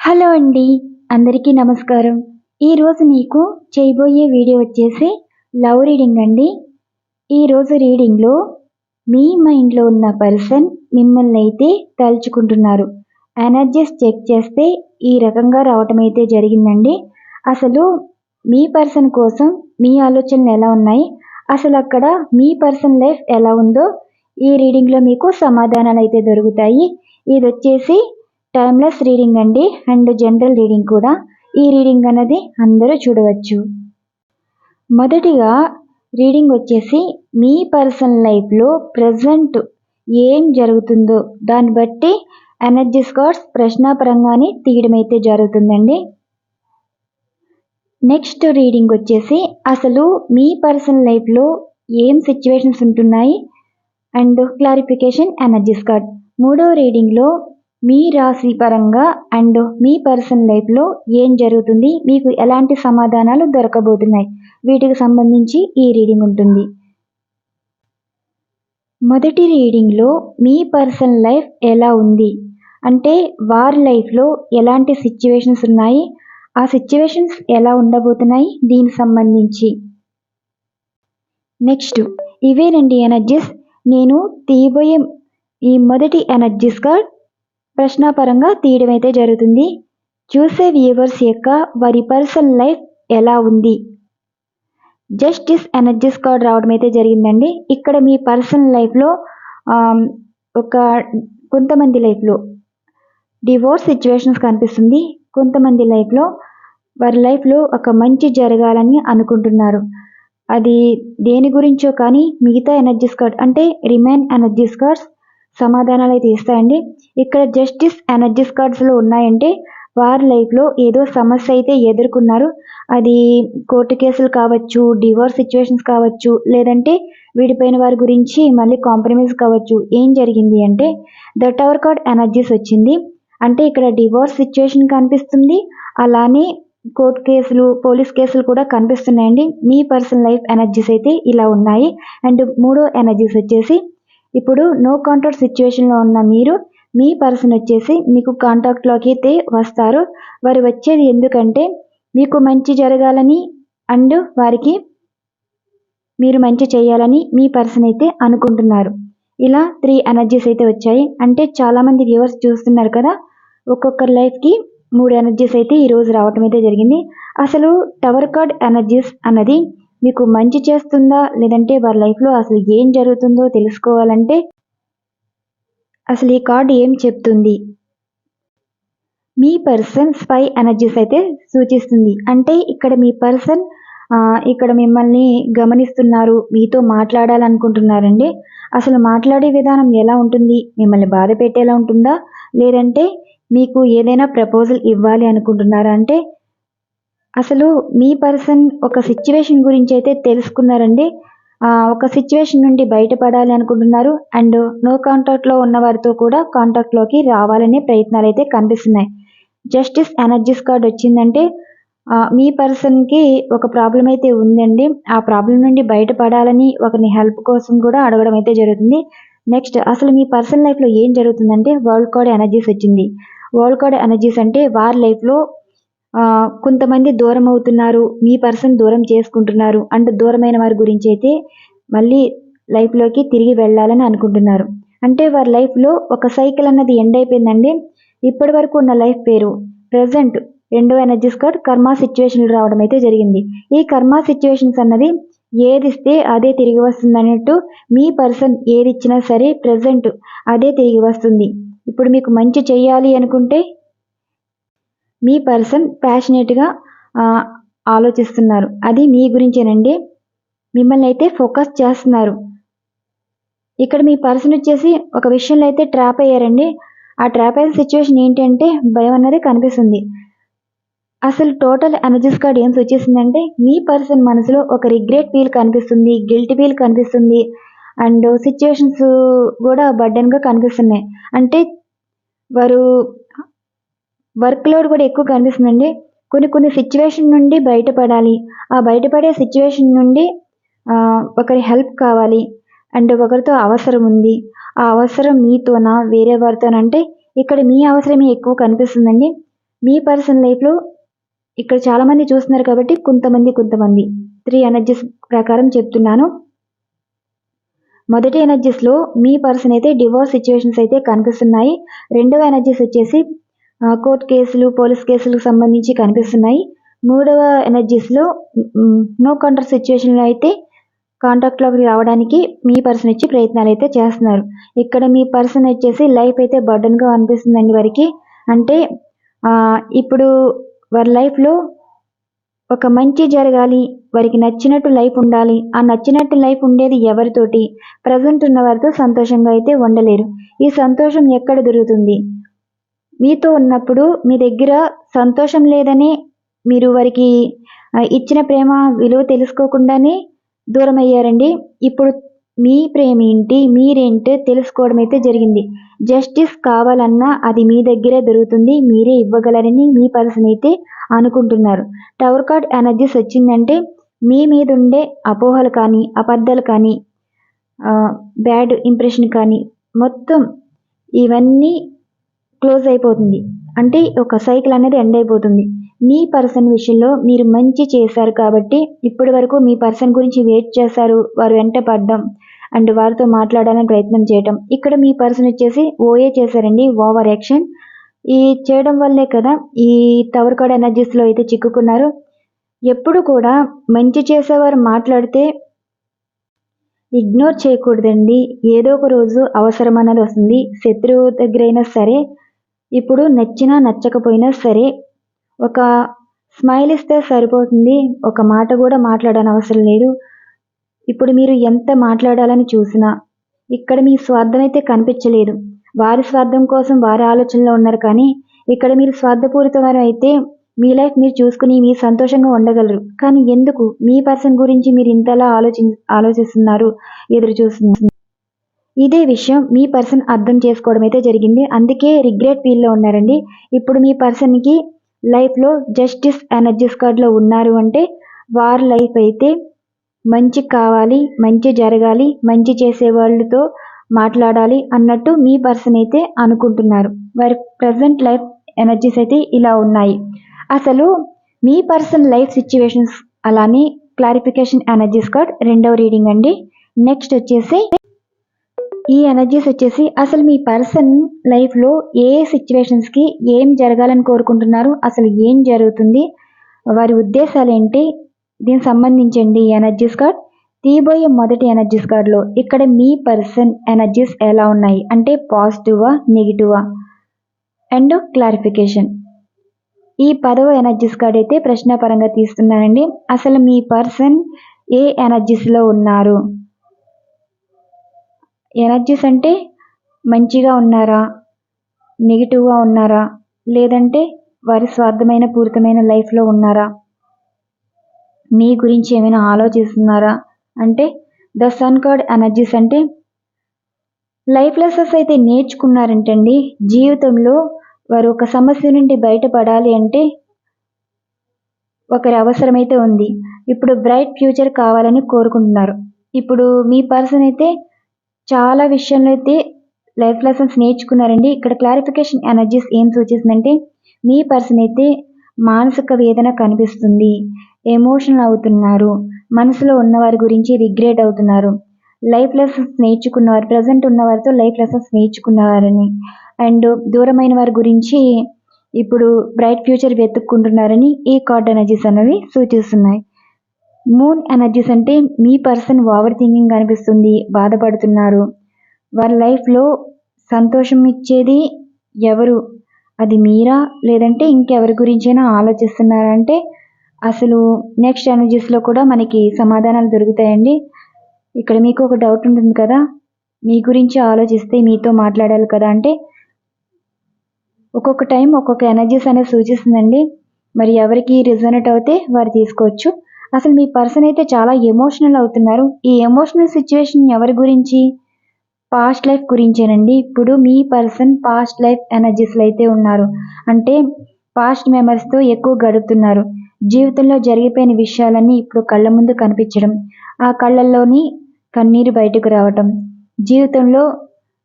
Hello అండి. అందరికీ నమస్కారం. ఈరోజు మీకు చేయబోయే వీడియో వచ్చేసి లవ్ రీడింగ్ అండి. ఈరోజు రీడింగ్‌లో మీ మైండ్‌లో ఉన్న పర్సన్ మిమ్మల్ని అయితే తలుచుకుంటున్నారు. ఎనర్జీస్ చెక్ చేస్తే ఈ రకంగా రావటం అయితే జరిగిందండి. అసలు మీ పర్సన్ కోసం మీ ఆలోచనలు ఎలా ఉన్నాయి? అసలు అక్కడ మీ పర్సన్ లైఫ్ ఎలా ఉందో ఈ రీడింగ్‌లో మీకు సమాధానాలు అయితే దొరుకుతాయి. ఇదొచ్చేసి టైమ్‌లెస్ రీడింగ్ అండి అండ్ జనరల్ రీడింగ్ కూడా. ఈ రీడింగ్ అన్నది అందరూ చూడవచ్చు. మొదటిగా రీడింగ్ వచ్చేసి మీ పర్సనల్ లైఫ్‌లో ప్రెజెంట్ ఏం జరుగుతుందో దాన్ని బట్టి ఎనర్జీస్ కార్డ్స్ ప్రశ్నాపరంగానే తీయడం అయితే జరుగుతుందండి. నెక్స్ట్ రీడింగ్ వచ్చేసి అసలు మీ పర్సనల్ లైఫ్‌లో ఏం సిచ్యువేషన్స్ ఉంటున్నాయి అండ్ క్లారిఫికేషన్ ఎనర్జీస్ కార్డ్. మూడో రీడింగ్‌లో మీ రాశి పరంగా అండ్ మీ పర్సనల్ లైఫ్‌లో ఏం జరుగుతుంది, మీకు ఎలాంటి సమాధానాలు దొరకబోతున్నాయి, వీటికి సంబంధించి ఈ రీడింగ్ ఉంటుంది. మొదటి రీడింగ్‌లో మీ పర్సనల్ లైఫ్ ఎలా ఉంది అంటే వారి లైఫ్‌లో ఎలాంటి సిచ్యువేషన్స్ ఉన్నాయి, ఆ సిచ్యువేషన్స్ ఎలా ఉండబోతున్నాయి దీనికి సంబంధించి. నెక్స్ట్ ఇవేనండి ఎనర్జీస్. నేను తీయబోయే ఈ మొదటి ఎనర్జీస్ కార్డ్ ప్రశ్నాపరంగా తీయడం అయితే జరుగుతుంది. చూసే వ్యూవర్స్ యొక్క వారి పర్సనల్ లైఫ్ ఎలా ఉంది. జస్టిస్ ఎనర్జీస్ కార్డ్ రావడం అయితే జరిగిందండి. ఇక్కడ మీ పర్సనల్ లైఫ్లో ఒక కొంతమంది లైఫ్లో డివోర్స్ సిచ్యువేషన్స్ కనిపిస్తుంది. కొంతమంది లైఫ్లో వారి లైఫ్లో ఒక మంచి జరగాలని అనుకుంటున్నారు. అది దేని గురించో కానీ మిగతా ఎనర్జీస్ కార్డ్ అంటే రిమైన్ ఎనర్జీస్ కార్డ్స్ సమాధానాలు అయితే ఇస్తాయండి. ఇక్కడ జస్టిస్ ఎనర్జీస్ కార్డ్స్లో ఉన్నాయంటే వారి లైఫ్లో ఏదో సమస్య అయితే ఎదుర్కొన్నారు. అది కోర్టు కేసులు కావచ్చు, డివోర్స్ సిచ్యువేషన్స్ కావచ్చు, లేదంటే విడిపోయిన వారి గురించి మళ్ళీ కాంప్రమైజ్ కావచ్చు. ఏం జరిగింది అంటే ద టవర్ కార్డ్ ఎనర్జీస్ వచ్చింది. అంటే ఇక్కడ డివోర్స్ సిచ్యువేషన్ కనిపిస్తుంది, అలానే కోర్టు కేసులు, పోలీస్ కేసులు కూడా కనిపిస్తున్నాయండి. మీ పర్సనల్ లైఫ్ ఎనర్జీస్ అయితే ఇలా ఉన్నాయి. అండ్ మూడో ఎనర్జీస్ వచ్చేసి ఇప్పుడు నో కాంటాక్ట్ సిచ్యువేషన్లో ఉన్న మీరు మీ పర్సన్ వచ్చేసి మీకు కాంటాక్ట్లోకి అయితే వస్తారు. వారు వచ్చేది ఎందుకంటే మీకు మంచి జరగాలని అండ్ వారికి మీరు మంచి చేయాలని మీ పర్సన్ అయితే అనుకుంటున్నారు. ఇలా 3 ఎనర్జీస్ అయితే వచ్చాయి. అంటే చాలామంది వ్యూవర్స్ చూస్తున్నారు కదా, ఒక్కొక్కరి లైఫ్కి 3 ఎనర్జీస్ అయితే ఈరోజు రావటం అయితే జరిగింది. అసలు టవర్ కార్డ్ ఎనర్జీస్ అన్నది మీకు మంచి చేస్తుందా లేదంటే వారి లైఫ్లో అసలు ఏం జరుగుతుందో తెలుసుకోవాలంటే అసలు ఈ కార్డు ఏం చెప్తుంది. మీ పర్సన్ స్పై ఎనర్జీస్ అయితే సూచిస్తుంది. అంటే ఇక్కడ మీ పర్సన్ ఇక్కడ మిమ్మల్ని గమనిస్తున్నారు, మీతో మాట్లాడాలనుకుంటున్నారండి. అసలు మాట్లాడే విధానం ఎలా ఉంటుంది, మిమ్మల్ని బాధ పెట్టేలా ఉంటుందా లేదంటే మీకు ఏదైనా ప్రపోజల్ ఇవ్వాలి అనుకుంటున్నారా అంటే అసలు మీ పర్సన్ ఒక సిచ్యువేషన్ గురించి అయితే తెలుసుకున్నారండి. ఒక సిచ్యువేషన్ నుండి బయటపడాలి అనుకుంటున్నారు అండ్ నో కాంటాక్ట్లో ఉన్న వారితో కూడా కాంటాక్ట్లోకి రావాలనే ప్రయత్నాలు అయితే కనిపిస్తున్నాయి. జస్టిస్ ఎనర్జీస్ కార్డ్ వచ్చిందంటే మీ పర్సన్కి ఒక ప్రాబ్లం అయితే ఉందండి. ఆ ప్రాబ్లం నుండి బయటపడాలని ఒకరిని హెల్ప్ కోసం కూడా అడగడం అయితే జరుగుతుంది. నెక్స్ట్ అసలు మీ పర్సన్ లైఫ్లో ఏం జరుగుతుందంటే వరల్డ్ కార్డ్ ఎనర్జీస్ వచ్చింది. వరల్డ్ కార్డ్ ఎనర్జీస్ అంటే వారి లైఫ్లో కొంతమంది దూరం అవుతున్నారు, మీ పర్సన్ దూరం చేసుకుంటున్నారు అండ్ దూరమైన వారి గురించి అయితే మళ్ళీ లైఫ్లోకి తిరిగి వెళ్ళాలని అనుకుంటున్నారు. అంటే వారి లైఫ్లో ఒక సైకిల్ అన్నది ఎండ్ అయిపోయిందండి. ఇప్పటి వరకు ఉన్న లైఫ్ పేరు ప్రజెంట్ రెండో ఎనర్జీస్ కార్డ్ కర్మ సిచ్యువేషన్లు రావడం అయితే జరిగింది. ఈ కర్మ సిచ్యువేషన్స్ అన్నది ఏది ఇస్తే అదే తిరిగి వస్తుంది అన్నట్టు మీ పర్సన్ ఏది ఇచ్చినా సరే ప్రజెంట్ అదే తిరిగి వస్తుంది. ఇప్పుడు మీకు మంచి చేయాలి అనుకుంటే మీ పర్సన్ ప్యాషనేట్గా ఆలోచిస్తున్నారు. అది మీ గురించేనండి. మిమ్మల్ని అయితే ఫోకస్ చేస్తున్నారు. ఇక్కడ మీ పర్సన్ వచ్చేసి ఒక విషయంలో అయితే ట్రాప్ అయ్యారండి. ఆ ట్రాప్ అయిన సిచ్యువేషన్ ఏంటంటే భయం అన్నది కనిపిస్తుంది. అసలు టోటల్ ఎనర్జీస్ కార్డ్ ఏం వచ్చేసిందంటే మీ పర్సన్ మనసులో ఒక రిగ్రెట్ ఫీల్ కనిపిస్తుంది, గిల్ట్ ఫీల్ కనిపిస్తుంది అండ్ సిచ్యువేషన్స్ కూడా బర్డెన్గా కనిపిస్తున్నాయి. అంటే వారు వర్క్ లోడ్ కూడా ఎక్కువ కనిపిస్తుందండి. కొన్ని సిచ్యువేషన్ నుండి బయటపడాలి. ఆ బయటపడే సిచ్యువేషన్ నుండి ఒకరి హెల్ప్ కావాలి అండ్ ఒకరితో అవసరం ఉంది. ఆ అవసరం మీతోనా వేరే వారితోనంటే ఇక్కడ మీ అవసరమే ఎక్కువ కనిపిస్తుందండి. మీ పర్సన్ లైఫ్లో ఇక్కడ చాలామంది చూస్తున్నారు కాబట్టి కొంతమంది 3 ఎనర్జీస్ ప్రకారం చెప్తున్నాను. మొదటి ఎనర్జీస్లో మీ పర్సన్ అయితే డివోర్స్ సిచ్యువేషన్స్ అయితే కనిపిస్తున్నాయి. రెండవ ఎనర్జీస్ వచ్చేసి కోర్ట్ కేసులు, పోలీస్ కేసులకు సంబంధించి కనిపిస్తున్నాయి. మూడవ ఎనర్జీస్లో నో కాంటాక్ట్ సిచ్యువేషన్లో అయితే కాంటాక్ట్లోకి రావడానికి మీ పర్సన్ వచ్చి ప్రయత్నాలు అయితే చేస్తున్నారు. ఇక్కడ మీ పర్సన్ వచ్చేసి లైఫ్ అయితే బర్డన్గా అనిపిస్తుందండి వారికి. అంటే ఇప్పుడు వారి లైఫ్లో ఒక మంచి జరగాలి, వారికి నచ్చినట్టు లైఫ్ ఉండాలి. ఆ నచ్చినట్టు లైఫ్ ఉండేది ఎవరితోటి? ప్రజెంట్ ఉన్న వారితో సంతోషంగా అయితే ఉండలేరు. ఈ సంతోషం ఎక్కడ దొరుకుతుంది? మీతో ఉన్నప్పుడు మీ దగ్గర సంతోషం లేదని మీరు వారికి ఇచ్చిన ప్రేమ విలువ తెలుసుకోకుండానే దూరం అయ్యారండి. ఇప్పుడు మీ ప్రేమ ఏంటి, మీరేంటి తెలుసుకోవడం అయితే జరిగింది. జస్టిస్ కావాలన్నా అది మీ దగ్గరే దొరుకుతుంది, మీరే ఇవ్వగలరని మీ పర్సన్ అయితే అనుకుంటున్నారు. టవర్ కార్డ్ ఎనర్జీస్ వచ్చిందంటే మీ మీద ఉండే అపోహలు కానీ, అబద్ధాలు కానీ, బ్యాడ్ ఇంప్రెషన్ కానీ మొత్తం ఇవన్నీ క్లోజ్ అయిపోతుంది. అంటే ఒక సైకిల్ అనేది ఎండ్ అయిపోతుంది. మీ పర్సన్ విషయంలో మీరు మంచి చేశారు కాబట్టి ఇప్పటి వరకు మీ పర్సన్ గురించి వెయిట్ చేశారు, వారు వెంట పడ్డం అండ్ వారితో మాట్లాడాలని ప్రయత్నం చేయటం. ఇక్కడ మీ పర్సన్ వచ్చేసి ఓఏ చేశారండి, ఓవర్ యాక్షన్. ఈ చేయడం వల్లే కదా ఈ టవర్ కార్డ్ ఎనర్జీస్లో అయితే చిక్కుకున్నారు. ఎప్పుడు కూడా మంచి చేసేవారు మాట్లాడితే ఇగ్నోర్ చేయకూడదండి. ఏదో ఒక రోజు అవసరం అన్నది వస్తుంది. శత్రువు దగ్గరైనా సరే, ఇప్పుడు నచ్చినా నచ్చకపోయినా సరే ఒక స్మైల్ ఇస్తే సరిపోతుంది. ఒక మాట కూడా మాట్లాడని అవసరం లేదు. ఇప్పుడు మీరు ఎంత మాట్లాడాలని చూసినా ఇక్కడ మీ స్వార్థం అయితే కనిపించలేదు. వారి స్వార్థం కోసం వారి ఆలోచనలో ఉన్నారు. కానీ ఇక్కడ మీరు స్వార్థపూరితమైన అయితే మీ లైఫ్ మీరు చూసుకుని మీ సంతోషంగా ఉండగలరు. కానీ ఎందుకు మీ పర్సన్ గురించి మీరు ఇంతలా ఆలోచిస్తున్నారు, ఎదురు చూస్తున్నారు? ఇదే విషయం మీ పర్సన్ అర్థం చేసుకోవడం అయితే జరిగింది. అందుకే రిగ్రెట్ ఫీల్లో ఉన్నారండి. ఇప్పుడు మీ పర్సన్కి లైఫ్లో జస్టిస్ ఎనర్జీస్ కార్డ్లో ఉన్నారు అంటే వారి లైఫ్ అయితే మంచి కావాలి, మంచి జరగాలి, మంచి చేసే వాళ్ళతో మాట్లాడాలి అన్నట్టు మీ పర్సన్ అయితే అనుకుంటున్నారు. వారి ప్రజెంట్ లైఫ్ ఎనర్జీస్ అయితే ఇలా ఉన్నాయి. అసలు మీ పర్సన్ లైఫ్ సిచ్యువేషన్స్ అలానే క్లారిఫికేషన్ ఎనర్జీస్ కార్డ్ రెండవ రీడింగ్ అండి. నెక్స్ట్ వచ్చేసి ఈ ఎనర్జీస్ వచ్చేసి అసలు మీ పర్సన్ లైఫ్లో ఏ సిచ్యువేషన్స్కి ఏం జరగాలని కోరుకుంటున్నారు, అసలు ఏం జరుగుతుంది, వారి ఉద్దేశాలు ఏంటి, దీనికి సంబంధించండి ఈ ఎనర్జీస్ కార్డ్. తీయబోయే మొదటి ఎనర్జీస్ కార్డ్లో ఇక్కడ మీ పర్సన్ ఎనర్జీస్ ఎలా ఉన్నాయి అంటే పాజిటివా, నెగిటివా అండ్ క్లారిఫికేషన్. ఈ 10వ ఎనర్జీస్ కార్డ్ అయితే ప్రశ్నాపరంగా తీస్తున్నానండి. అసలు మీ పర్సన్ ఏ ఎనర్జీస్లో ఉన్నారు? ఎనర్జీస్ అంటే మంచిగా ఉన్నారా, నెగిటివ్గా ఉన్నారా, లేదంటే వారి స్వార్థమైన పూరితమైన లైఫ్లో ఉన్నారా, మీ గురించి ఏమైనా ఆలోచిస్తున్నారా? అంటే ద సన్ కార్డ్ ఎనర్జీస్ అంటే లైఫ్ లెసన్స్ అయితే నేర్చుకున్నారంటండి. జీవితంలో వారు ఒక సమస్య నుండి బయటపడాలి అంటే ఒకరి అవసరమైతే ఉంది. ఇప్పుడు బ్రైట్ ఫ్యూచర్ కావాలని కోరుకుంటున్నారు. ఇప్పుడు మీ పర్సన్ అయితే చాలా విషయంలో అయితే లైఫ్ లెసన్స్ నేర్చుకున్నారండి. ఇక్కడ క్లారిఫికేషన్ ఎనర్జీస్ ఏం సూచిస్తుందంటే మీ పర్సన్ అయితే మానసిక వేదన కనిపిస్తుంది, ఎమోషనల్ అవుతున్నారు, మనసులో ఉన్నవారి గురించి రిగ్రెట్ అవుతున్నారు, లైఫ్ లెసన్స్ నేర్చుకున్నవారు, ప్రజెంట్ ఉన్నవారితో లైఫ్ లెసన్స్ నేర్చుకున్నవారని అండ్ దూరమైన వారి గురించి ఇప్పుడు బ్రైట్ ఫ్యూచర్ వెతుక్కుంటున్నారని ఈ కార్డ్ ఎనర్జీస్ అనేవి సూచిస్తున్నాయి. మూన్ ఎనర్జీస్ అంటే మీ పర్సన్ ఓవర్ థింకింగ్ కనిపిస్తుంది, బాధపడుతున్నారు. వారి లైఫ్లో సంతోషం ఇచ్చేది ఎవరు? అది మీరా, లేదంటే ఇంకెవరి గురించైనా ఆలోచిస్తున్నారంటే అసలు నెక్స్ట్ ఎనర్జీస్లో కూడా మనకి సమాధానాలు దొరుకుతాయండి. ఇక్కడ మీకు ఒక డౌట్ ఉంటుంది కదా, మీ గురించి ఆలోచిస్తే మీతో మాట్లాడాలి కదా అంటే ఒక్కొక్క టైం ఒక్కొక్క ఎనర్జీస్ అనేది సూచిస్తుందండి. మరి ఎవరికి రిజనేట్ అవుతే వారు తీసుకోవచ్చు. అసలు మీ పర్సన్ అయితే చాలా ఎమోషనల్ అవుతున్నారు. ఈ ఎమోషనల్ సిచ్యువేషన్ ఎవరి గురించి? పాస్ట్ లైఫ్ గురించేనండి. ఇప్పుడు మీ పర్సన్ పాస్ట్ లైఫ్ ఎనర్జీస్లో అయితే ఉన్నారు. అంటే పాస్ట్ మెమరీస్తో ఎక్కువ గడుపుతున్నారు. జీవితంలో జరిగిపోయిన విషయాలన్నీ ఇప్పుడు కళ్ళ ముందు కనిపించడం, ఆ కళ్ళల్లోని కన్నీరు బయటకు రావటం, జీవితంలో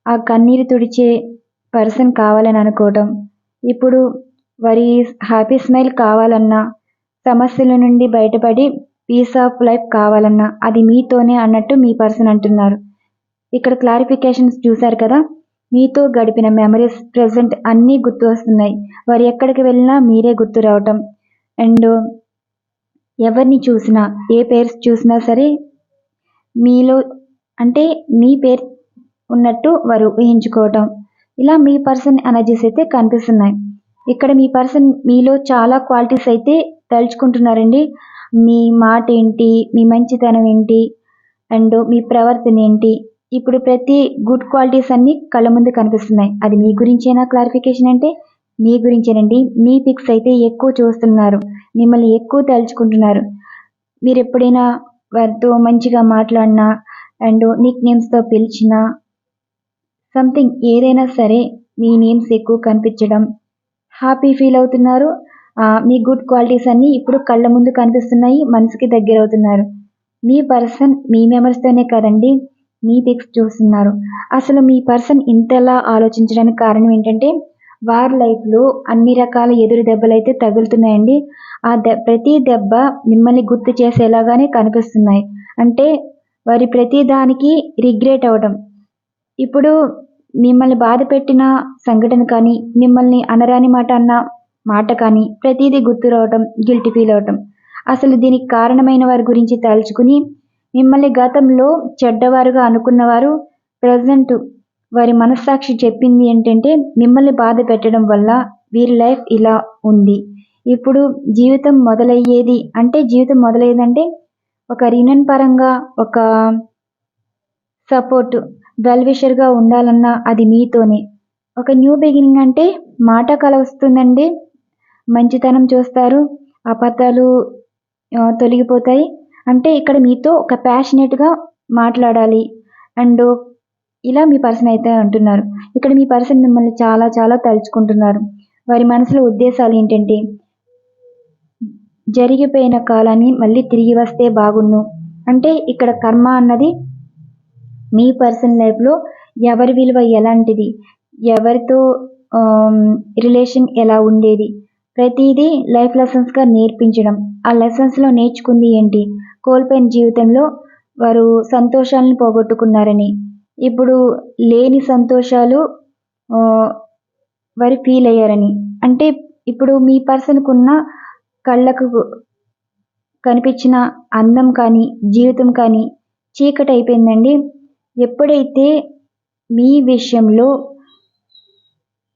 ఆ కన్నీరు తుడిచే పర్సన్ కావాలని అనుకోవటం, ఇప్పుడు వారి హ్యాపీ స్మైల్ కావాలన్నా, సమస్యల నుండి బయటపడి పీస్ ఆఫ్ లైఫ్ కావాలన్నా అది మీతోనే అన్నట్టు మీ పర్సన్ అంటున్నారు. ఇక్కడ క్లారిఫికేషన్స్ చూశారు కదా. మీతో గడిపిన మెమరీస్ ప్రెజెంట్ అన్నీ గుర్తు వస్తున్నాయి. వారు ఎక్కడికి వెళ్ళినా మీరే గుర్తు రావటం. అండ్ ఎవరిని చూసినా, ఏ పేరు చూసినా సరే మీలో అంటే మీ పేరు ఉన్నట్టు వారు ఊహించుకోవటం. ఇలా మీ పర్సన్ ఎనర్జీస్ అయితే కనిపిస్తున్నాయి. ఇక్కడ మీ పర్సన్ మీలో చాలా క్వాలిటీస్ అయితే తలుచుకుంటున్నారండి. మీ మాట ఏంటి, మీ మంచితనం ఏంటి, అండ్ మీ ప్రవర్తన ఏంటి, ఇప్పుడు ప్రతి గుడ్ క్వాలిటీస్ అన్నీ కళ్ళ ముందు కనిపిస్తున్నాయి. అది మీ గురించేనా? క్లారిఫికేషన్ అంటే మీ గురించేనండి. మీ పిక్స్ అయితే ఎక్కువ చూస్తున్నారు, మిమ్మల్ని ఎక్కువ తలుచుకుంటున్నారు. మీరు ఎప్పుడైనా వారితో మంచిగా మాట్లాడినా అండ్ నిక్ నేమ్స్తో పిలిచినా సంథింగ్ ఏదైనా సరే మీ నేమ్స్ ఎక్కువ కనిపించడం, హ్యాపీ ఫీల్ అవుతున్నారు. మీ గుడ్ క్వాలిటీస్ అన్నీ ఇప్పుడు కళ్ళ ముందు కనిపిస్తున్నాయి, మనసుకి దగ్గర అవుతున్నారు. మీ పర్సన్ మీ మెమరీస్తోనే కదండి మీ పిక్స్ చూస్తున్నారు. అసలు మీ పర్సన్ ఇంతలా ఆలోచించడానికి కారణం ఏంటంటే వారి లైఫ్లో అన్ని రకాల ఎదురు దెబ్బలు అయితే తగులుతున్నాయండి. ప్రతి దెబ్బ మిమ్మల్ని గుర్తు చేసేలాగానే కనిపిస్తున్నాయి. అంటే వారి ప్రతి దానికి రిగ్రెట్ అవ్వడం. ఇప్పుడు మిమ్మల్ని బాధ పెట్టిన సంఘటన కానీ, మిమ్మల్ని అనరాని మాట అన్న మాట కానీ ప్రతిదీ గుర్తు రావటం, గిల్టీ ఫీల్ అవటం. అసలు దీనికి కారణమైన వారి గురించి తలుచుకుని మిమ్మల్ని గతంలో చెడ్డవారుగా అనుకున్నవారు ప్రజెంట్ వారి మనస్సాక్షి చెప్పింది ఏంటంటే మిమ్మల్ని బాధ పెట్టడం వల్ల వీరి లైఫ్ ఇలా ఉంది. ఇప్పుడు జీవితం మొదలయ్యేదంటే ఒక రీయూనియన్ పరంగా ఒక సపోర్ట్ వెల్ విషర్గా ఉండాలన్నా అది మీతోనే. ఒక న్యూ బిగినింగ్ అంటే మాట కల వస్తుందండి. మంచితనం చూస్తారు, అబద్ధాలు తొలగిపోతాయి. అంటే ఇక్కడ మీతో ఒక ప్యాషనేట్గా మాట్లాడాలి అండ్ ఇలా మీ పర్సన్ అయితే అంటున్నారు. ఇక్కడ మీ పర్సన్ మిమ్మల్ని చాలా చాలా తలుచుకుంటున్నారు. వారి మనసులో ఉద్దేశాలు ఏంటంటే జరిగిపోయిన కాలాన్ని మళ్ళీ తిరిగి వస్తే బాగున్ను. అంటే ఇక్కడ కర్మ అన్నది మీ పర్సన్ లైఫ్లో ఎవరి విలువ ఎలాంటిది, ఎవరితో రిలేషన్ ఎలా ఉండేది, ప్రతిదీ లైఫ్ లెసన్స్గా నేర్పించడం. ఆ లెసన్స్లో నేర్చుకుంది ఏంటి, కోల్పోయిన జీవితంలో వారు సంతోషాలను పోగొట్టుకున్నారని, ఇప్పుడు లేని సంతోషాలు వారు ఫీల్ అయ్యారని. అంటే ఇప్పుడు మీ పర్సన్కున్న కళ్ళకు కనిపించిన అందం కానీ జీవితం కానీ చీకటి అయిపోయిందండి. ఎప్పుడైతే మీ విషయంలో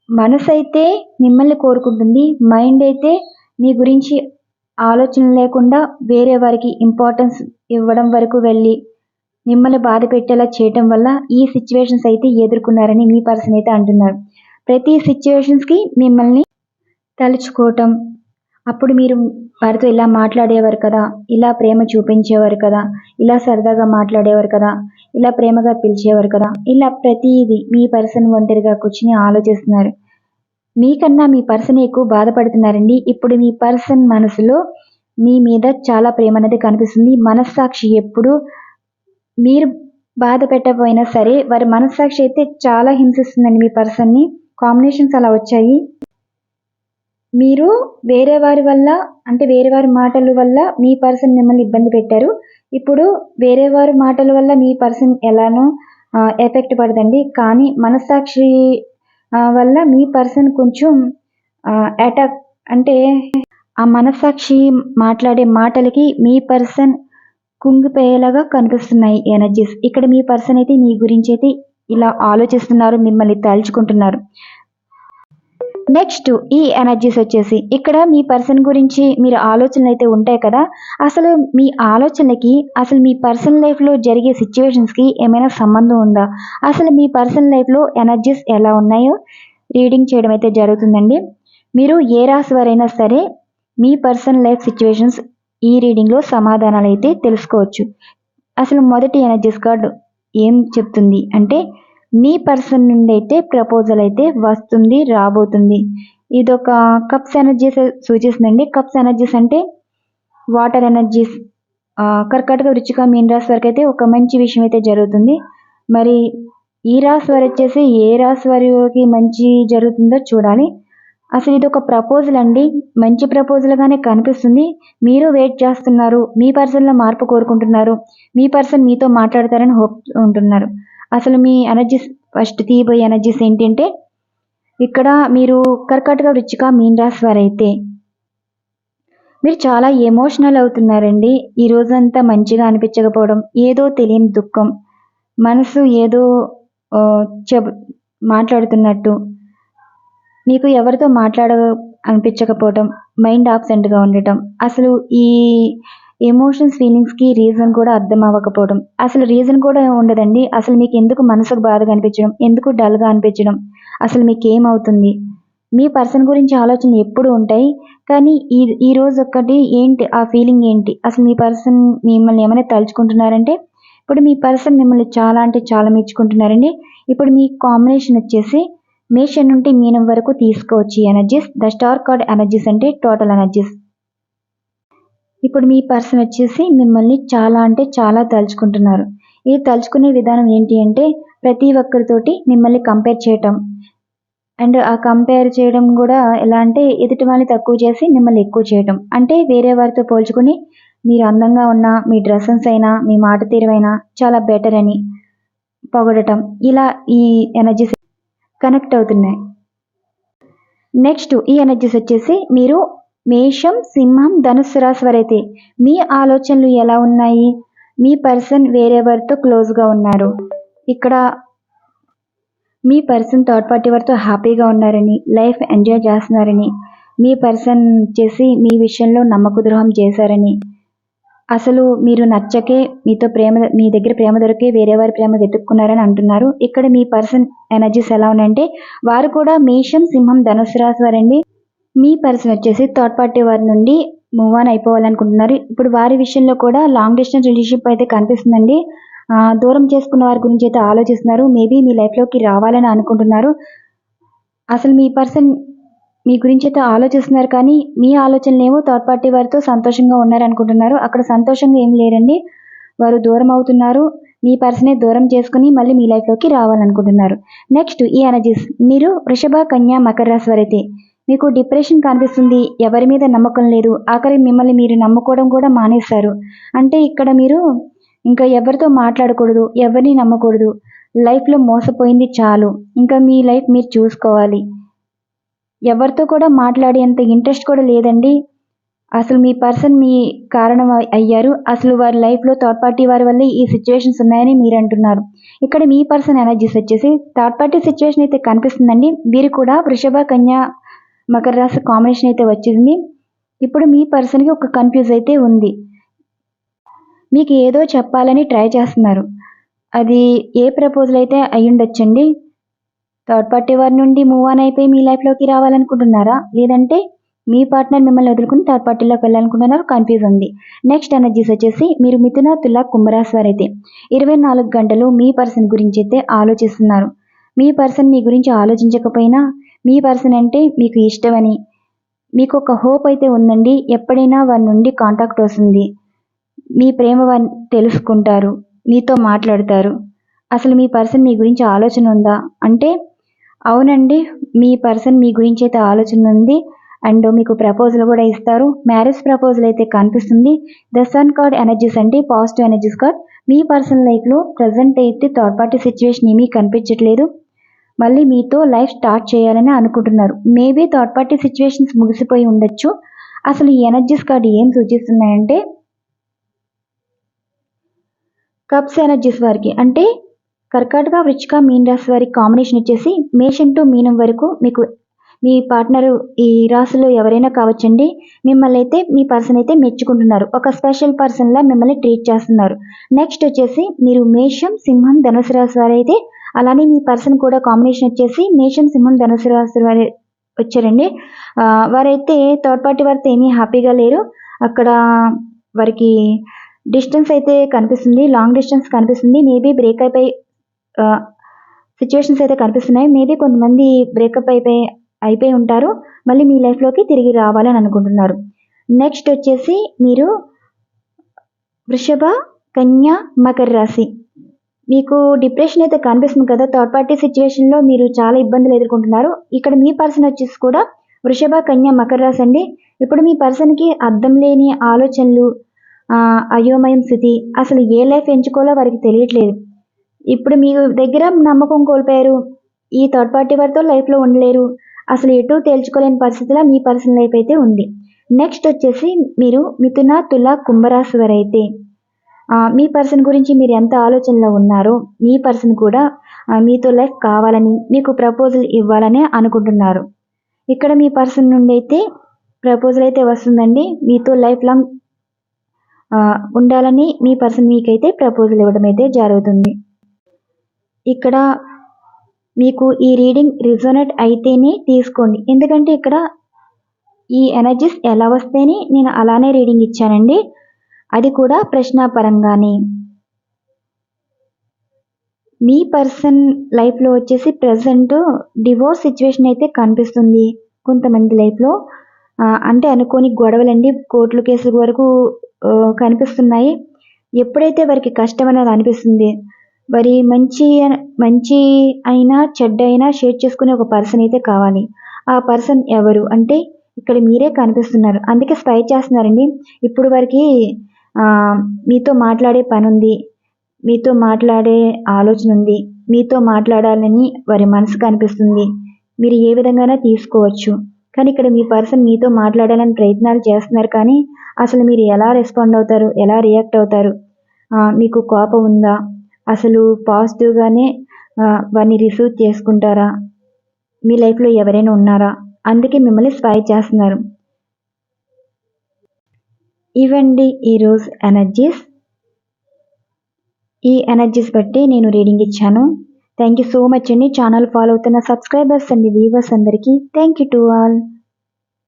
మనసు అయితే మిమ్మల్ని కోరుకుంటుంది, మైండ్ అయితే మీ గురించి ఆలోచన లేకుండా వేరే వారికి ఇంపార్టెన్స్ ఇవ్వడం వరకు వెళ్ళి మిమ్మల్ని బాధ పెట్టేలా చేయటం వల్ల ఈ సిచ్యువేషన్స్ అయితే ఎదుర్కొన్నారని మీ పర్సన్ అయితే అంటున్నారు. ప్రతి సిచ్యువేషన్స్కి మిమ్మల్ని తలుచుకోవటం, అప్పుడు మీరు వారితో ఇలా మాట్లాడేవారు కదా, ఇలా ప్రేమ చూపించేవారు కదా, ఇలా సరదాగా మాట్లాడేవారు కదా, ఇలా ప్రేమగా పిలిచేవారు కదా, ఇలా ప్రతిదీ మీ పర్సన్ ఒంటరిగా కూర్చుని ఆలోచిస్తున్నారు. మీకన్నా మీ పర్సన్ ఎక్కువ బాధపడుతున్నారండి. ఇప్పుడు మీ పర్సన్ మనసులో మీ మీద చాలా ప్రేమ అనేది కనిపిస్తుంది. మనస్సాక్షి ఎప్పుడు మీరు బాధ పెట్టకపోయినా సరే వారి మనస్సాక్షి అయితే చాలా హింసిస్తుందండి మీ పర్సన్ని. కాంబినేషన్స్ అలా వచ్చాయి. మీరు వేరే వారి వల్ల అంటే వేరే వారి మాటల వల్ల మీ పర్సన్ మిమ్మల్ని ఇబ్బంది పెట్టారు. ఇప్పుడు వేరే వారి మాటల వల్ల మీ పర్సన్ ఎలానో ఎఫెక్ట్ పడదండి. కానీ మనస్సాక్షి వల్ల మీ పర్సన్ కొంచెం అటాక్, అంటే ఆ మనస్సాక్షి మాట్లాడే మాటలకి మీ పర్సన్ కుంగిపోయేలాగా కనిపిస్తున్నాయి ఎనర్జీస్. ఇక్కడ మీ పర్సన్ అయితే మీ గురించి అయితే ఇలా ఆలోచిస్తున్నారు, మిమ్మల్ని తలుచుకుంటున్నారు. నెక్స్ట్ ఈ ఎనర్జీస్ వచ్చేసి ఇక్కడ మీ పర్సన్ గురించి మీరు ఆలోచనలు అయితే ఉంటాయి కదా, అసలు మీ ఆలోచనలకి అసలు మీ పర్సనల్ లైఫ్లో జరిగే సిచ్యువేషన్స్కి ఏమైనా సంబంధం ఉందా, అసలు మీ పర్సనల్ లైఫ్లో ఎనర్జీస్ ఎలా ఉన్నాయో రీడింగ్ చేయడం అయితే జరుగుతుందండి. మీరు ఏ రాశి వారైనా సరే మీ పర్సనల్ లైఫ్ సిచ్యువేషన్స్ ఈ రీడింగ్లో సమాధానాలు అయితే తెలుసుకోవచ్చు. అసలు మొదటి ఎనర్జీస్ కార్డ్ ఏం చెప్తుంది అంటే మీ పర్సన్ నుండి అయితే ప్రపోజల్ అయితే వస్తుంది, రాబోతుంది. ఇదొక కప్స్ ఎనర్జీస్ సూచిస్తుందండి. కప్స్ ఎనర్జీస్ అంటే వాటర్ ఎనర్జీస్. కర్కాటక, వృశ్చిక, మీన రాశి వరకు అయితే ఒక మంచి విషయం అయితే జరుగుతుంది. మరి ఈ రాశి వారు వచ్చేసి ఏ రాశి వారికి మంచి జరుగుతుందో చూడాలి. అసలు ఇది ఒక ప్రపోజల్ అండి. మంచి ప్రపోజల్గానే కనిపిస్తుంది. మీరు వెయిట్ చేస్తున్నారు, మీ పర్సన్లో మార్పు కోరుకుంటున్నారు, మీ పర్సన్ మీతో మాట్లాడతారని హోప్ ఉంటున్నారు. అసలు మీ ఎనర్జీస్ ఫస్ట్ తీయబోయే ఎనర్జీస్ ఏంటంటే, ఇక్కడ మీరు కర్కాటక వృచ్చిక మీన రాశి వారైతే మీరు చాలా ఎమోషనల్ అవుతున్నారండి. ఈ రోజంతా మంచిగా అనిపించకపోవడం, ఏదో తెలియని దుఃఖం, మనసు ఏదో చెబ్ మాట్లాడుతున్నట్టు, మీకు ఎవరితో అనిపించకపోవటం, మైండ్ ఆబ్సెంట్గా ఉండటం, అసలు ఈ ఎమోషన్స్ ఫీలింగ్స్కి రీజన్ కూడా అర్థం అవ్వకపోవడం, అసలు రీజన్ కూడా ఉండదండి. అసలు మీకు ఎందుకు మనసుకు బాధగా అనిపించడం, ఎందుకు డల్గా అనిపించడం, అసలు మీకు ఏమవుతుంది, మీ పర్సన్ గురించి ఆలోచన ఎప్పుడు ఉంటాయి. కానీ ఈ రోజు ఒక్కటి ఏంటి ఆ ఫీలింగ్ ఏంటి, అసలు మీ పర్సన్ మిమ్మల్ని ఏమైనా తలుచుకుంటున్నారంటే, ఇప్పుడు మీ పర్సన్ మిమ్మల్ని చాలా అంటే చాలా మెచ్చుకుంటున్నారండి. ఇప్పుడు మీ కాంబినేషన్ వచ్చేసి మేషన్ నుండి మీనం వరకు తీసుకోవచ్చు ఈ energies. The star card energies అంటే టోటల్ ఎనర్జీస్. ఇప్పుడు మీ పర్సన్ వచ్చేసి మిమ్మల్ని చాలా అంటే చాలా తలుచుకుంటున్నారు. ఈ తలుచుకునే విధానం ఏంటి అంటే, ప్రతి ఒక్కరితోటి మిమ్మల్ని కంపేర్ చేయటం, అండ్ ఆ కంపేర్ చేయడం కూడా ఎలా అంటే ఎదుటి వాళ్ళని తక్కువ చేసి మిమ్మల్ని ఎక్కువ చేయటం. అంటే వేరే వారితో పోల్చుకుని మీరు అందంగా ఉన్నా, మీ డ్రెస్ సెన్స్ అయినా, మీ మాట తీరువైనా చాలా బెటర్ అని పొగడటం, ఇలా ఈ ఎనర్జీస్ కనెక్ట్ అవుతున్నాయి. నెక్స్ట్ ఈ ఎనర్జీస్ వచ్చేసి మీరు మేషం, సింహం, ధనుస్సు రాశి వారైతే మీ ఆలోచనలు ఎలా ఉన్నాయి, మీ పర్సన్ వేరేవారితో క్లోజ్గా ఉన్నారు, ఇక్కడ మీ పర్సన్ థర్డ్ పార్టీ వారితో హ్యాపీగా ఉన్నారని, లైఫ్ ఎంజాయ్ చేస్తున్నారని, మీ పర్సన్ వచ్చేసి మీ విషయంలో నమ్మక ద్రోహం చేశారని, అసలు మీరు నచ్చకే మీ దగ్గర ప్రేమ దొరికే వేరే వారి ప్రేమ వెతుక్కున్నారని అంటున్నారు. ఇక్కడ మీ పర్సన్ ఎనర్జీస్ ఎలా ఉన్నాయంటే, వారు కూడా మేషం, సింహం, ధనుసు రాశి వారండి. మీ పర్సన్ వచ్చేసి థర్డ్ పార్టీ వారి నుండి మూవ్ ఆన్ అయిపోవాలనుకుంటున్నారు. ఇప్పుడు వారి విషయంలో కూడా లాంగ్ డిస్టెన్స్ రిలేషన్షిప్ అయితే కనిపిస్తుందండి. దూరం చేసుకున్న వారి గురించి అయితే ఆలోచిస్తున్నారు. మేబీ మీ లైఫ్లోకి రావాలని అనుకుంటున్నారు. అసలు మీ పర్సన్ మీ గురించి అయితే ఆలోచిస్తున్నారు, కానీ మీ ఆలోచనలేమో థర్డ్ పార్టీ వారితో సంతోషంగా ఉన్నారనుకుంటున్నారు. అక్కడ సంతోషంగా ఏం లేరండి. వారు దూరం అవుతున్నారు. మీ పర్సనే దూరం చేసుకుని మళ్ళీ మీ లైఫ్లోకి రావాలనుకుంటున్నారు. నెక్స్ట్ ఈ ఎనర్జీస్ మీరు వృషభ, కన్య, మకర రాశి వారైతే మీకు డిప్రెషన్ కనిపిస్తుంది. ఎవరి మీద నమ్మకం లేదు. ఆఖరి మిమ్మల్ని మీరు నమ్ముకోవడం కూడా మానేశారు. అంటే ఇక్కడ మీరు ఇంకా ఎవరితో మాట్లాడకూడదు, ఎవరిని నమ్మకూడదు, లైఫ్లో మోసపోయింది చాలు, ఇంకా మీ లైఫ్ మీరు చూసుకోవాలి, ఎవరితో కూడా మాట్లాడేంత ఇంట్రెస్ట్ కూడా లేదండి. అసలు మీ పర్సన్ మీ కారణం అయ్యారు. అసలు వారి లైఫ్లో థర్డ్ పార్టీ వారి వల్లే ఈ సిచ్యువేషన్స్ ఉన్నాయని మీరు అంటున్నారు. ఇక్కడ మీ పర్సన్ ఎనర్జీస్ వచ్చేసి థర్డ్ పార్టీ సిచ్యువేషన్ అయితే కనిపిస్తుందండి. వీరు కూడా వృషభ, కన్య, మకర రాశి కాంబినేషన్ అయితే వచ్చింది. ఇప్పుడు మీ పర్సన్కి ఒక కన్ఫ్యూజ్ అయితే ఉంది. మీకు ఏదో చెప్పాలని ట్రై చేస్తున్నారు. అది ఏ ప్రపోజల్ అయితే అయ్యుండొచ్చండి. థర్డ్ పార్టీ వారి నుండి మూవ్ ఆన్ అయిపోయి మీ లైఫ్లోకి రావాలనుకుంటున్నారా, లేదంటే మీ పార్ట్నర్ మిమ్మల్ని వదులుకుని థర్డ్ పార్టీలోకి వెళ్ళాలనుకుంటున్నారు, కన్ఫ్యూజ్ ఉంది. నెక్స్ట్ ఎనర్జీస్ వచ్చేసి మీరు మిథున, తుల, కుంభరాశి వారైతే 24 గంటలు మీ పర్సన్ గురించి అయితే ఆలోచిస్తున్నారు. మీ పర్సన్ మీ గురించి ఆలోచించకపోయినా మీ పర్సన్ అంటే మీకు ఇష్టమని మీకు ఒక హోప్ అయితే ఉందండి. ఎప్పుడైనా వారి నుండి కాంటాక్ట్ వస్తుంది, మీ ప్రేమ వారిని తెలుసుకుంటారు, మీతో మాట్లాడతారు. అసలు మీ పర్సన్ మీ గురించి ఆలోచన ఉందా అంటే అవునండి, మీ పర్సన్ మీ గురించి అయితే ఆలోచన ఉంది. అండ్ మీకు ప్రపోజల్ కూడా ఇస్తారు. మ్యారేజ్ ప్రపోజల్ అయితే కనిపిస్తుంది. ద సన్ కార్డ్ ఎనర్జీస్ అంటే పాజిటివ్ ఎనర్జీస్ కార్డ్. మీ పర్సనల్ లైఫ్లో ప్రజెంట్ అయితే థర్డ్ పార్టీ సిచ్యువేషన్ ఏమీ కనిపించట్లేదు. మళ్ళీ మీతో లైఫ్ స్టార్ట్ చేయాలని అనుకుంటున్నారు. మేబీ థర్డ్ పార్టీ సిచ్యువేషన్స్ ముగిసిపోయి ఉండొచ్చు. అసలు ఈ ఎనర్జీస్ కార్డ్ ఏం సూచిస్తున్నాయంటే, కప్స్ ఎనర్జీస్ వారికి అంటే కర్కాటక, వృచ్చిక, మీన రాశి వారి కాంబినేషన్ వచ్చేసి మేషం టు మీనం వరకు మీకు మీ పార్ట్నరు ఈ రాశిలో ఎవరైనా కావచ్చండి. మిమ్మల్ని అయితే మీ పర్సన్ అయితే మెచ్చుకుంటున్నారు. ఒక స్పెషల్ పర్సన్లా మిమ్మల్ని ట్రీట్ చేస్తున్నారు. నెక్స్ట్ వచ్చేసి మీరు మేషం, సింహం, ధనుసు రాశి వారైతే అలానే మీ పర్సన్ కూడా కాంబినేషన్ వచ్చేసి మేషం, సింహం, ధనుసు రాశి వారి వచ్చారండి. వారైతే థర్డ్ పార్టీ వారితో ఏమీ హ్యాపీగా లేరు. అక్కడ వారికి డిస్టెన్స్ అయితే కనిపిస్తుంది, లాంగ్ డిస్టెన్స్ కనిపిస్తుంది. మేబీ బ్రేక్ అయిపోయి సిచ్యువేషన్స్ అయితే కనిపిస్తున్నాయి. మేబీ కొంతమంది బ్రేకప్ అయిపోయి ఉంటారు. మళ్ళీ మీ లైఫ్లోకి తిరిగి రావాలని అనుకుంటున్నారు. నెక్స్ట్ వచ్చేసి మీరు వృషభ, కన్య, మకర రాశి మీకు డిప్రెషన్ అయితే కనిపిస్తుంది కదా. థర్డ్ పార్టీ సిచ్యువేషన్లో మీరు చాలా ఇబ్బందులు ఎదుర్కొంటున్నారు. ఇక్కడ మీ పర్సన్ వచ్చేసి కూడా వృషభ, కన్య, మకర రాశి అండి. ఇప్పుడు మీ పర్సన్కి అర్థం లేని ఆలోచనలు, అయోమయం స్థితి, అసలు ఏ లైఫ్ ఎంచుకోవాలో వారికి తెలియట్లేదు. ఇప్పుడు మీ దగ్గర నమ్మకం కోల్పోయారు. ఈ థర్డ్ పార్టీ వారితో లైఫ్లో ఉండలేరు. అసలు ఎటు తేల్చుకోలేని పరిస్థితిలో మీ పర్సనల్ లైఫ్ అయితే ఉంది. నెక్స్ట్ వచ్చేసి మీరు మిథున, తుల, కుంభరాశి వారైతే మీ పర్సన్ గురించి మీరు ఎంత ఆలోచనలో ఉన్నారో మీ పర్సన్ కూడా మీతో లైఫ్ కావాలని, మీకు ప్రపోజల్ ఇవ్వాలని అనుకుంటున్నారు. ఇక్కడ మీ పర్సన్ నుండి అయితే ప్రపోజల్ అయితే వస్తుందండి. మీతో లైఫ్ లాంగ్ ఉండాలని మీ పర్సన్ మీకైతే ప్రపోజల్ ఇవ్వడం అయితే జరుగుతుంది. ఇక్కడ మీకు ఈ రీడింగ్ రిజోనేట్ అయితేనే తీసుకోండి. ఎందుకంటే ఇక్కడ ఈ ఎనర్జీస్ ఎలా వస్తేనే నేను అలానే రీడింగ్ ఇచ్చానండి. అది కూడా ప్రశ్నాపరంగానే. మీ పర్సన్ లైఫ్లో వచ్చేసి ప్రజెంట్ డివోర్స్ సిచ్యువేషన్ అయితే కనిపిస్తుంది కొంతమంది లైఫ్లో. అంటే అనుకోని గొడవలండి, కోర్టుల కేసుల వరకు కనిపిస్తున్నాయి. ఎప్పుడైతే వారికి కష్టం అనేది అనిపిస్తుంది, వారి మంచి అయినా చెడ్డ అయినా షేర్ చేసుకునే ఒక పర్సన్ అయితే కావాలి. ఆ పర్సన్ ఎవరు అంటే ఇక్కడ మీరే కనిపిస్తున్నారు. అందుకే స్పై చేస్తున్నారండి. ఇప్పుడు వారికి మీతో మాట్లాడే పని ఉంది, మీతో మాట్లాడే ఆలోచన ఉంది, మీతో మాట్లాడాలని వారి మనసు కనిపిస్తుంది. మీరు ఏ విధంగానే తీసుకోవచ్చు. కానీ ఇక్కడ మీ పర్సన్ మీతో మాట్లాడాలని ప్రయత్నాలు చేస్తున్నారు. కానీ అసలు మీరు ఎలా రెస్పాండ్ అవుతారు, ఎలా రియాక్ట్ అవుతారు, మీకు కోపం ఉందా, అసలు పాజిటివ్గానే వారిని రిసీవ్ చేసుకుంటారా, మీ లైఫ్లో ఎవరైనా ఉన్నారా, అందుకే మిమ్మల్ని స్పై చేస్తున్నారు. ఇవండి ఈరోజు ఎనర్జీస్. ఈ ఎనర్జీస్ బట్టి నేను రీడింగ్ ఇచ్చాను. థ్యాంక్ యూ సో మచ్ అండి. ఛానల్ ఫాలో అవుతున్న సబ్స్క్రైబర్స్ అండ్ వ్యూవర్స్ అందరికీ థ్యాంక్ యూ టు ఆల్.